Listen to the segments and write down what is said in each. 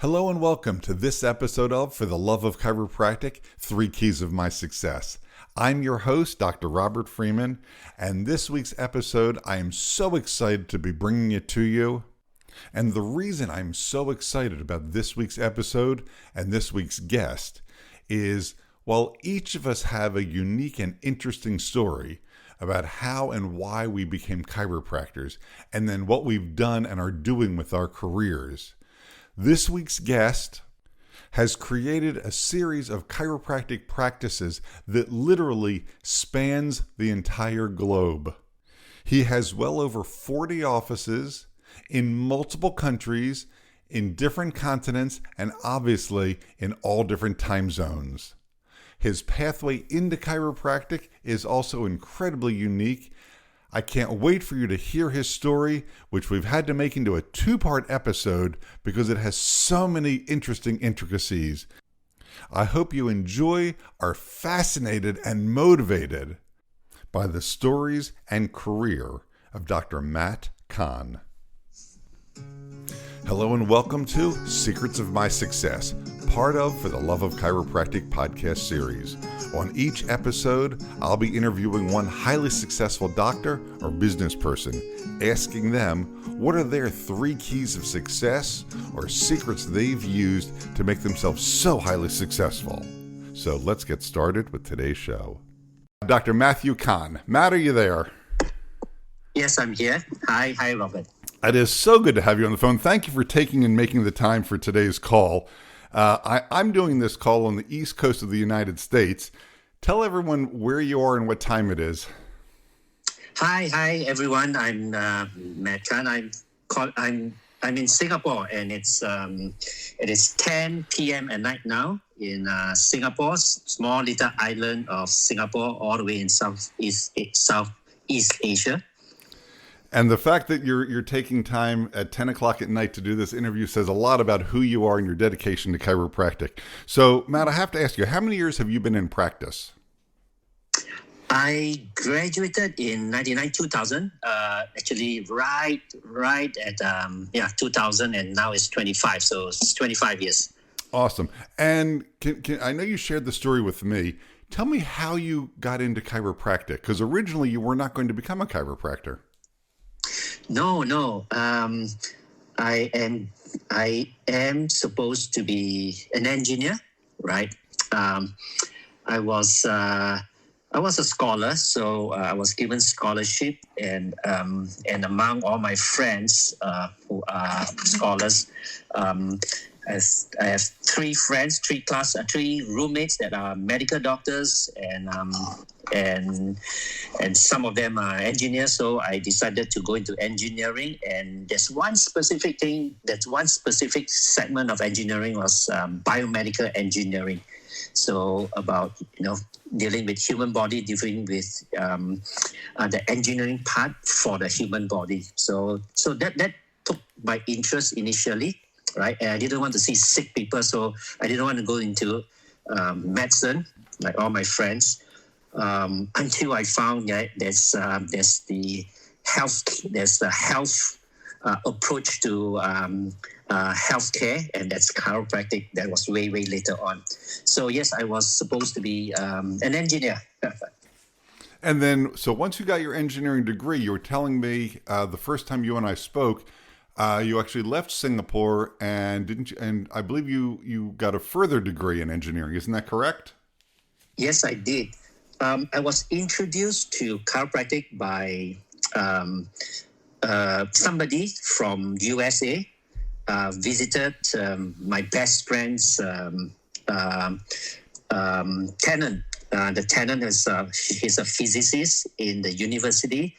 Hello and welcome to this episode of For the Love of Chiropractic, 3 Keys of My Success. I'm your host, Dr. Robert Freeman, and this week's episode, I am so excited to be bringing it to you. And the reason I'm so excited about this week's episode and this week's guest is, while each of us have a unique and interesting story about how and why we became chiropractors, and then what we've done and are doing with our careers, this week's guest has created a series of chiropractic practices that literally spans the entire globe. He has well over 40 offices in multiple countries, in different continents, and obviously in all different time zones. His pathway into chiropractic is also incredibly unique. I can't wait for you to hear his story, which we've had to make into a 2-part episode because it has so many interesting intricacies. I hope you enjoy, are fascinated and motivated by the stories and career of Dr. Matt Kahn. Hello and welcome to Secrets of My Success, part of For the Love of Chiropractic podcast series. On each episode, I'll be interviewing one highly successful doctor or business person, asking them what are their 3 keys of success or secrets they've used to make themselves so highly successful. So let's get started with today's show. Dr. Matthew Kahn. Matt, are you there? Yes, I'm here. Hi, Robert. It is so good to have you on the phone. Thank you for taking and making the time for today's call. I'm doing this call on the East Coast of the United States. Tell everyone where you are and what time it is. Hi, everyone. I'm Matt Kahn. I'm in Singapore, and it is 10 p.m. at night now in Singapore, small little island of Singapore, all the way in Southeast Asia. And the fact that you're taking time at 10 o'clock at night to do this interview says a lot about who you are and your dedication to chiropractic. So, Matt, I have to ask you, how many years have you been in practice? I graduated in 1999-2000, actually right at 2000, and now it's 25, so it's 25 years. Awesome. And can I know you shared the story with me. Tell me how you got into chiropractic, because originally you were not going to become a chiropractor. No. I am supposed to be an engineer, right? I was a scholar, so I was given scholarship, and among all my friends who are scholars, I have 3 friends, 3 roommates that are medical doctors, and some of them are engineers. So I decided to go into engineering, and there's one specific segment of engineering was biomedical engineering. So about dealing with human body, dealing with the engineering part for the human body. So that took my interest initially. Right, and I didn't want to see sick people, so I didn't want to go into medicine like all my friends. Until I found that there's the health approach to healthcare, and that's chiropractic. That was way later on. So yes, I was supposed to be an engineer. And then, so once you got your engineering degree, you were telling me the first time you and I spoke. You actually left Singapore and I believe you got a further degree in engineering. Isn't that correct? Yes, I did. I was introduced to chiropractic by somebody from USA. Visited my best friend's tenant. The tenant he's a physicist in the university,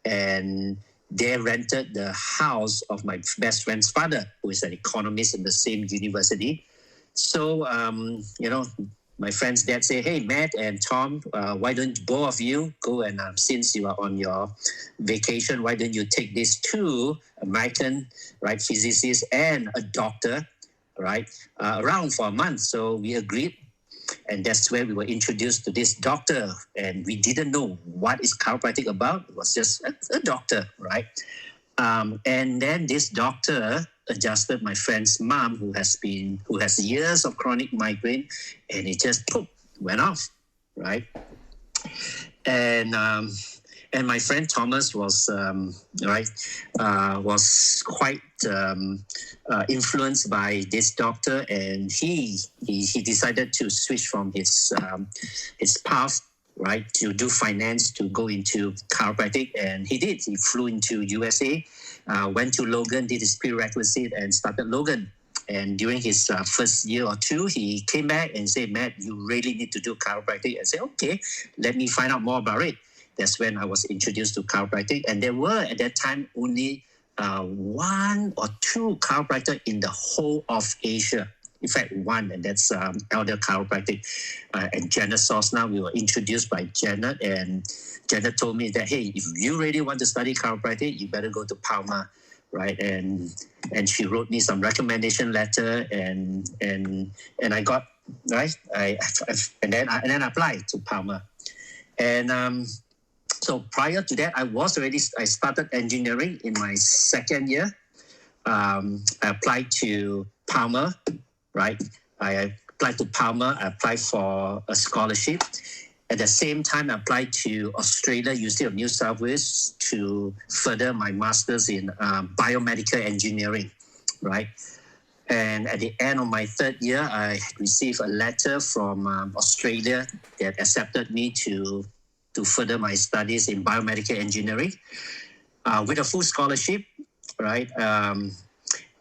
and they rented the house of my best friend's father, who is an economist in the same university. So, my friend's dad say, "Hey, Matt and Tom, why don't both of you go and since you are on your vacation, why don't you take these 2 American, right, physicists and a doctor, right, around for a month?" So we agreed. And that's where we were introduced to this doctor. And we didn't know what is chiropractic about. It was just a doctor, right? And then this doctor adjusted my friend's mom, who has years of chronic migraine, and it just poof, went off, right? And my friend Thomas was was quite influenced by this doctor, and he decided to switch from his path, right, to do finance, to go into chiropractic, and he did. He flew into USA, went to Logan, did his prerequisite, and started Logan. And during his first year or two, he came back and said, "Matt, you really need to do chiropractic." I said, "Okay, let me find out more about it." That's when I was introduced to chiropractic. And there were, at that time, only one or two chiropractors in the whole of Asia. In fact, one, and that's Elder Chiropractic. And Janet Sosna, we were introduced by Janet. And Janet told me that, hey, if you really want to study chiropractic, you better go to Palma. Right, and she wrote me some recommendation letter, and I got right. And then I applied to Palma, and so prior to that, I started engineering in my second year. I applied to Palma, right? I applied to Palma. I applied for a scholarship. At the same time, I applied to Australia, University of New South Wales, to further my master's in biomedical engineering, right? And at the end of my third year, I received a letter from Australia that accepted me to further my studies in biomedical engineering with a full scholarship, right?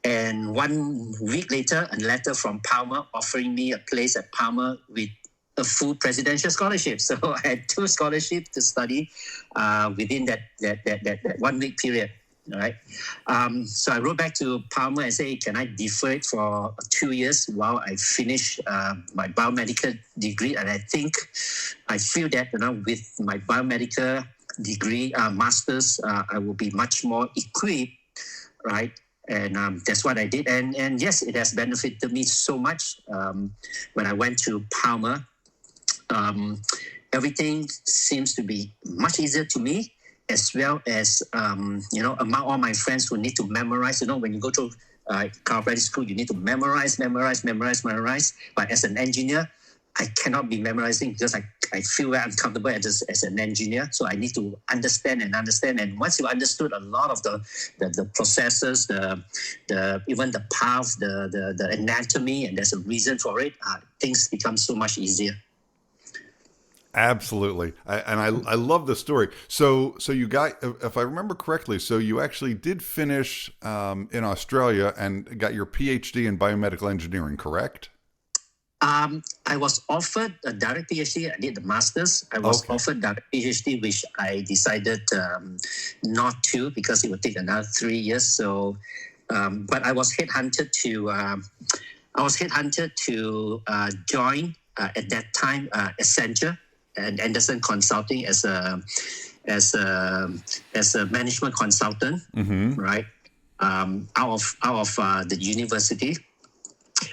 And 1 week later, a letter from Palma offering me a place at Palma with a full presidential scholarship. So I had two scholarships to study within that 1 week period. Right. So I wrote back to Palmer and said, can I defer it for 2 years while I finish my biomedical degree? And I feel that with my biomedical degree, master's, I will be much more equipped, right? And that's what I did. And yes, it has benefited me so much. When I went to Palmer, everything seems to be much easier to me, as well as, among all my friends who need to memorize. When you go to chiropractic school, you need to memorize. But as an engineer, I cannot be memorizing because I feel very uncomfortable as an engineer. So I need to understand. And once you understood a lot of the processes, even the path, the anatomy, and there's a reason for it, things become so much easier. Absolutely. I love the story. So you got, if I remember correctly, so you actually did finish in Australia and got your PhD in biomedical engineering, correct? I was offered a direct PhD. I did the master's. I was offered that PhD, which I decided not to because it would take another 3 years. So, but I was headhunted to join at that time Accenture and Anderson Consulting as a management consultant, right? Out of the university.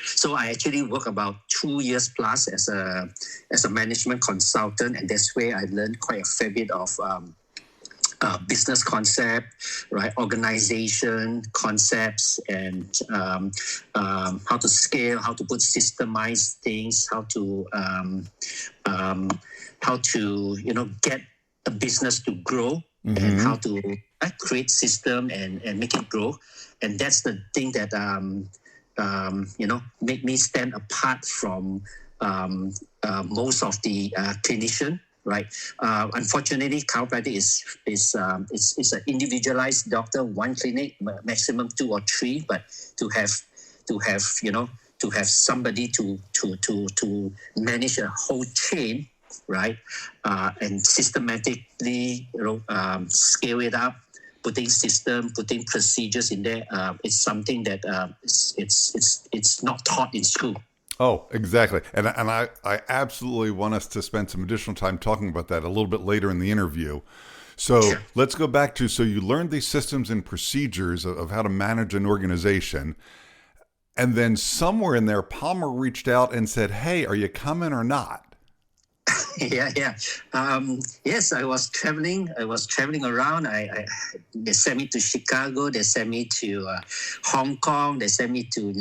So I actually worked about 2 years plus as a management consultant, and that's where I learned quite a fair bit of business concept, right? Organization concepts, and how to scale, how to put systemized things, how to get a business to grow, and how to create system and make it grow. And that's the thing that make me stand apart from most of the clinician, right? Unfortunately, chiropractic is an individualized doctor, one clinic, maximum 2 or 3. But to have somebody to manage a whole chain, right? And systematically, scale it up. Putting procedures in there, it's something that it's not taught in school. Oh, exactly. And I absolutely want us to spend some additional time talking about that a little bit later in the interview. So sure. Let's go back to, so you learned these systems and procedures of how to manage an organization. And then somewhere in there, Palmer reached out and said, hey, are you coming or not? Yeah. Yes, I was traveling. I was traveling around. They sent me to Chicago. They sent me to Hong Kong. They sent me to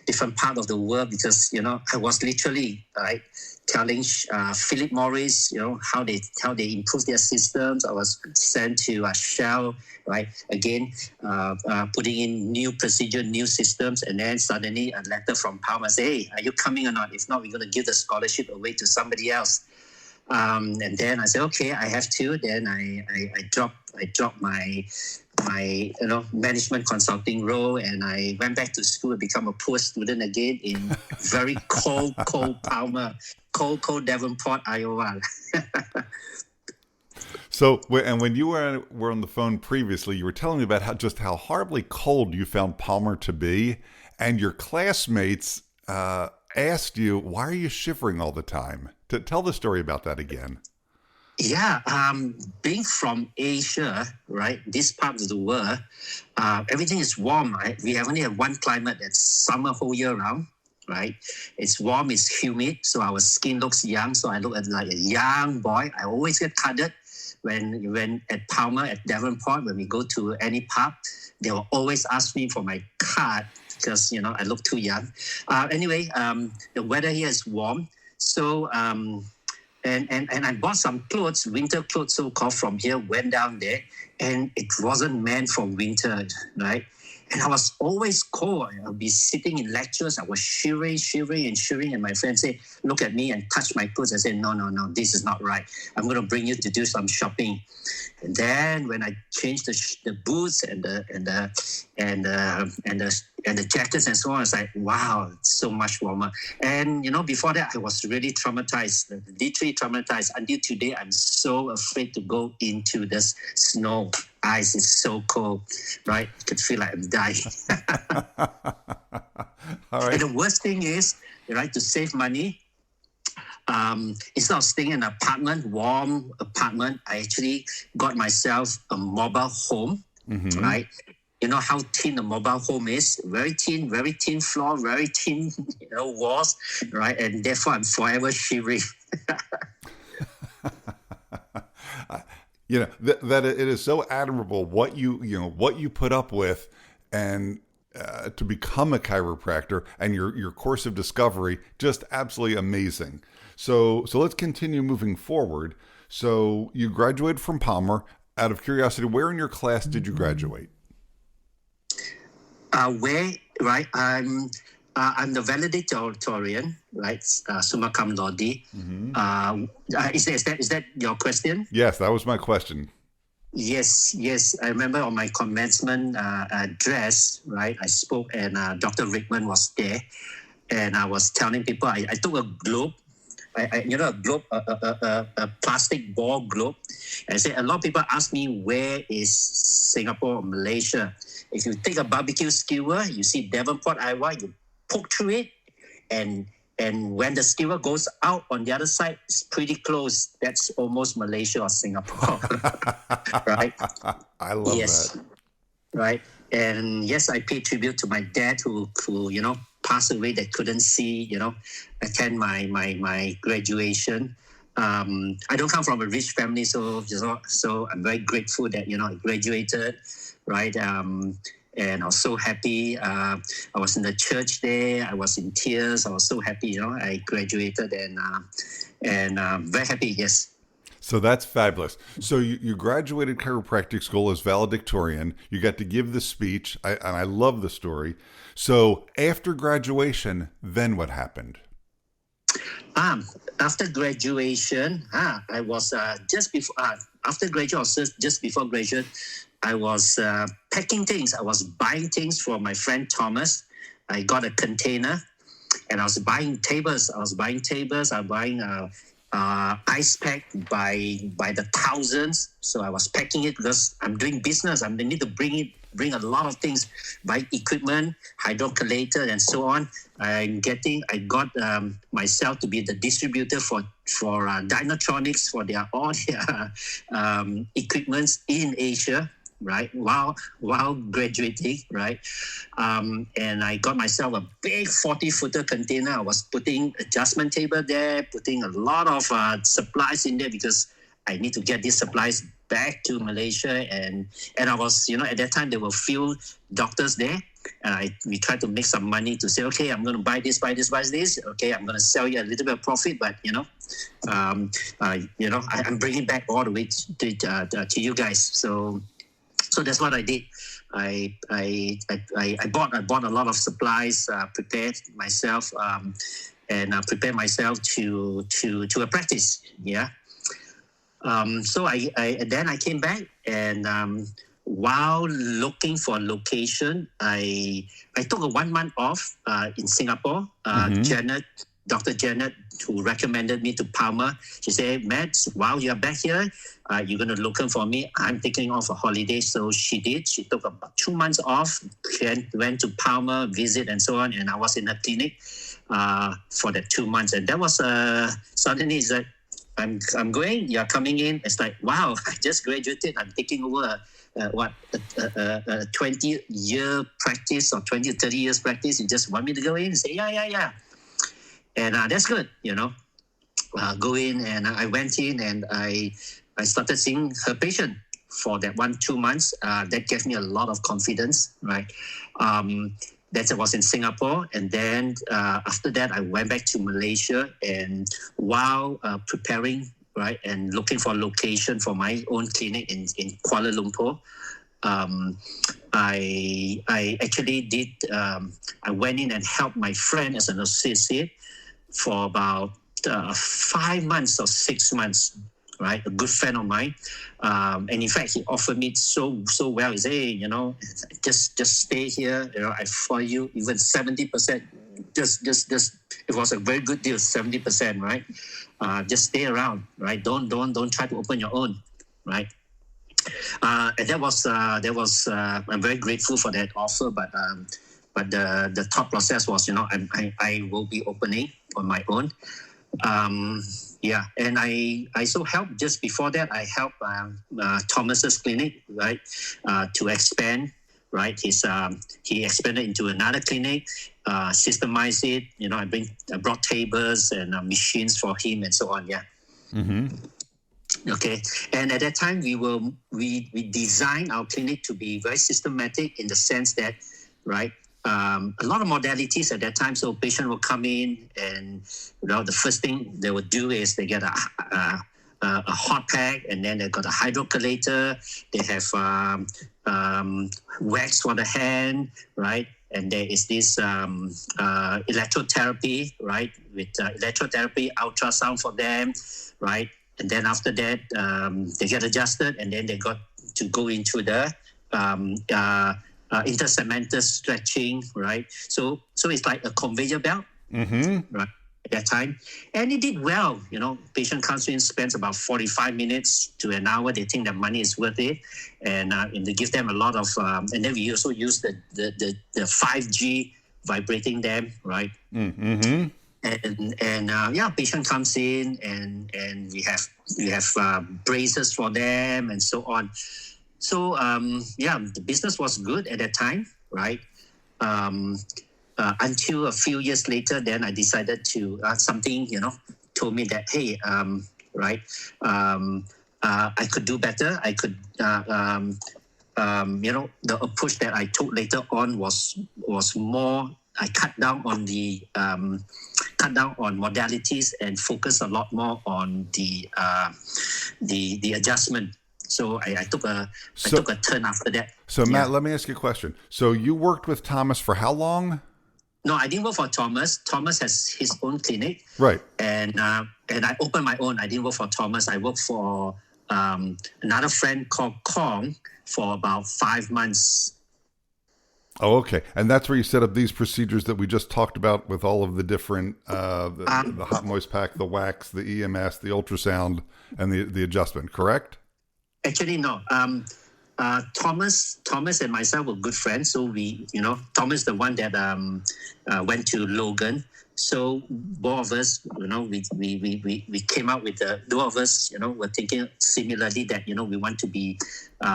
different part of the world because I was literally telling Philip Morris how they improve their systems. I was sent to Shell, right? Again, putting in new procedure, new systems, and then suddenly a letter from Palmer say, "Hey, are you coming or not? If not, we're going to give the scholarship away to somebody else." And then I said, "Okay, I have to." Then I dropped my management consulting role, and I went back to school and become a poor student again in very cold Palmer, cold Davenport, Iowa. So, and when you were on the phone previously, you were telling me about how horribly cold you found Palmer to be, and your classmates asked you, "Why are you shivering all the time?" To tell the story about that again. Yeah, being from Asia, right, this part of the world, everything is warm, right? We only have one climate that's summer whole year round, right? It's warm, it's humid, so our skin looks young, so I look like a young boy. I always get carded when at Palmer, at Davenport, when we go to any pub, they will always ask me for my card because, I look too young. Anyway, the weather here is warm, so... And I bought some clothes, winter clothes so-called from here, went down there, and it wasn't meant for winter, right? And I was always cold. I'll be sitting in lectures. I was shivering, and my friends say, look at me and touch my clothes. I said, no, this is not right. I'm going to bring you to do some shopping. And then when I changed the boots and the jackets and so on, it's like, wow, it's so much warmer. And before that, I was really traumatized, literally traumatized. Until today, I'm so afraid to go into this snow. Ice is so cold, right? I could feel like I'm dying. All right. And the worst thing is, right, to save money, instead of staying in an apartment, warm apartment, I actually got myself a mobile home, right? You know how thin a mobile home is? Very thin floor, very thin walls, right? And therefore, I'm forever shivering. That it is so admirable what you put up with, and to become a chiropractor, and your course of discovery, just absolutely amazing. So let's continue moving forward. So you graduated from Palmer. Out of curiosity, where in your class did you graduate? Where, right? I'm the valedictorian, right? Summa cum laude. Is that your question? Yes, that was my question. Yes. I remember on my commencement address, right? I spoke, and Dr. Rickman was there, and I was telling people I took a globe. A globe, a plastic ball globe. And I said, a lot of people ask me, where is Singapore or Malaysia? If you take a barbecue skewer, you see Davenport, Iowa, you poke through it, and when the skewer goes out on the other side, it's pretty close. That's almost Malaysia or Singapore, right? I love that. Right. And yes, I pay tribute to my dad who passed away, that couldn't see, attend my graduation. I don't come from a rich family, so I'm very grateful that I graduated, right? And I was so happy. I was in the church there. I was in tears. I was so happy. I graduated, and very happy. Yes. So that's fabulous. So you graduated chiropractic school as valedictorian. You got to give the speech, and I love the story. So after graduation, then what happened? After graduation, I was just before. After graduation, just before graduation, I was packing things. I was buying things for my friend Thomas. I got a container, and I was buying tables. I was buying ice pack by the thousands. So I was packing it because I'm doing business. I need to bring a lot of things, buy equipment, hydrocalator, and so on. I got myself to be the distributor for Dynatronics for all their equipments in Asia. right? While graduating, right? And I got myself a big 40-footer container. I was putting adjustment table there, putting a lot of supplies in there because I need to get these supplies back to Malaysia. And I was, at that time, there were few doctors there. And we tried to make some money to say, okay, I'm going to buy this. Okay, I'm going to sell you a little bit of profit, but I'm bringing back all the way to you guys. So that's what I did. I bought a lot of supplies, prepared myself, and prepared myself to a practice. Yeah. So then I came back, and while looking for a location, I took a 1 month off in Singapore. Dr. Janet, who recommended me to Palmer, she said, Matt, while you're back here, you're going to look for me. I'm taking off a holiday. So she did. She took about 2 months off, went to Palmer, visit and so on. And I was in a clinic for that 2 months. And that was suddenly it's like, I'm going, you're coming in. It's like, wow, I just graduated. I'm taking over a 20-year practice or 20, 30 years practice. You just want me to go in and say, yeah. And that's good, go in, and I went in and I started seeing her patient for that 2 months. That gave me a lot of confidence, right? That was in Singapore. And then after that, I went back to Malaysia. And while preparing, right, and looking for a location for my own clinic in Kuala Lumpur, I actually did, I went in and helped my friend as an associate for about 5 months or 6 months, right? A good friend of mine. And in fact, he offered me so well. He said, hey, just stay here. I for you even 70%. Just, it was a very good deal, 70%, right? Just stay around, right? Don't try to open your own, right? And that was I'm very grateful for that offer, but the thought process was, I will be opening on my own. And I also helped just before that. I helped Thomas's clinic, right, to expand. Right, he expanded into another clinic, systemized it. I brought tables and machines for him and so on. Yeah. Mm-hmm. Okay, and at that time we designed our clinic to be very systematic in the sense that, right, a lot of modalities at that time. So patient will come in, and the first thing they would do is they get a hot pack, and then they got a hydrocollator. They have wax for the hand, right? And there is this electrotherapy, right? With electrotherapy, ultrasound for them, right? And then after that, they get adjusted, and then they got to go into the intersegmental stretching, right? So it's like a conveyor belt, right? At that time, and it did well. Patient comes in, spends about 45 minutes to an hour. They think that money is worth it, and they give them a lot of. And then we also use the 5G vibrating them, right? Mm-hmm. And patient comes in, and we have braces for them and so on. So the business was good at that time, right? Until a few years later, then I decided to something told me that, hey, right, I could do better. I could the approach that I took later on was more. I cut down on modalities and focus a lot more on the adjustment. So I took a turn after that. So Matt, let me ask you a question. So you worked with Thomas for how long? No, I didn't work for Thomas. Thomas has his own clinic, right? And I opened my own. I didn't work for Thomas. I worked for another friend called Kahn for about 5 months. Oh, okay. And that's where you set up these procedures that we just talked about with all of the different, the hot moist pack, the wax, the EMS, the ultrasound, and the adjustment, correct? Actually, no. Thomas and myself were good friends. So we, Thomas, the one that went to Logan. So both of us, we came out with both of us, were thinking similarly that, we want to be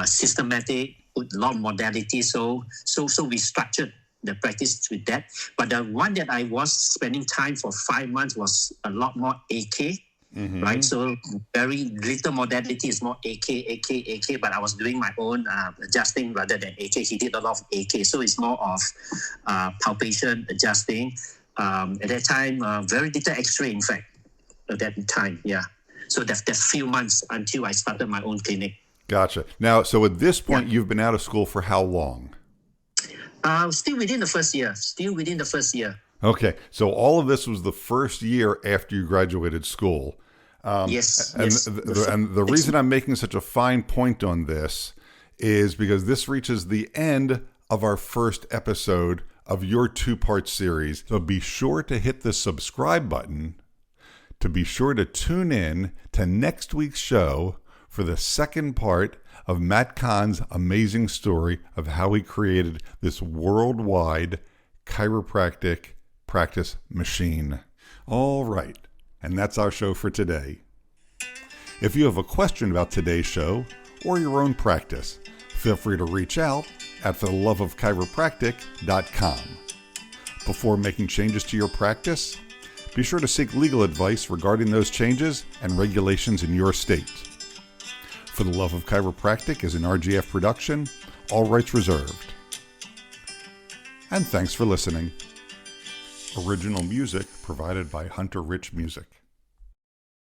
systematic, put a lot of modalities. So we structured the practice with that. But the one that I was spending time for 5 months was a lot more AK. Right, so very little modality is more AK. But I was doing my own adjusting rather than AK. He did a lot of AK, so it's more of palpation, adjusting. At that time, very little X-ray. In fact, at that time, yeah. So that few months until I started my own clinic. Gotcha. Now, so at this point, you've been out of school for how long? Still within the first year. Okay, so all of this was the first year after you graduated school. Yes. And the reason I'm making such a fine point on this is because this reaches the end of our first episode of your 2-part series. So be sure to hit the subscribe button to be sure to tune in to next week's show for the second part of Matt Kahn's amazing story of how he created this worldwide chiropractic practice machine. All right, and that's our show for today. If you have a question about today's show or your own practice, feel free to reach out at fortheloveofchiropractic.com. Before making changes to your practice, be sure to seek legal advice regarding those changes and regulations in your state. For the Love of Chiropractic is an RGF production, all rights reserved. And thanks for listening. Original music provided by Hunter Rich Music.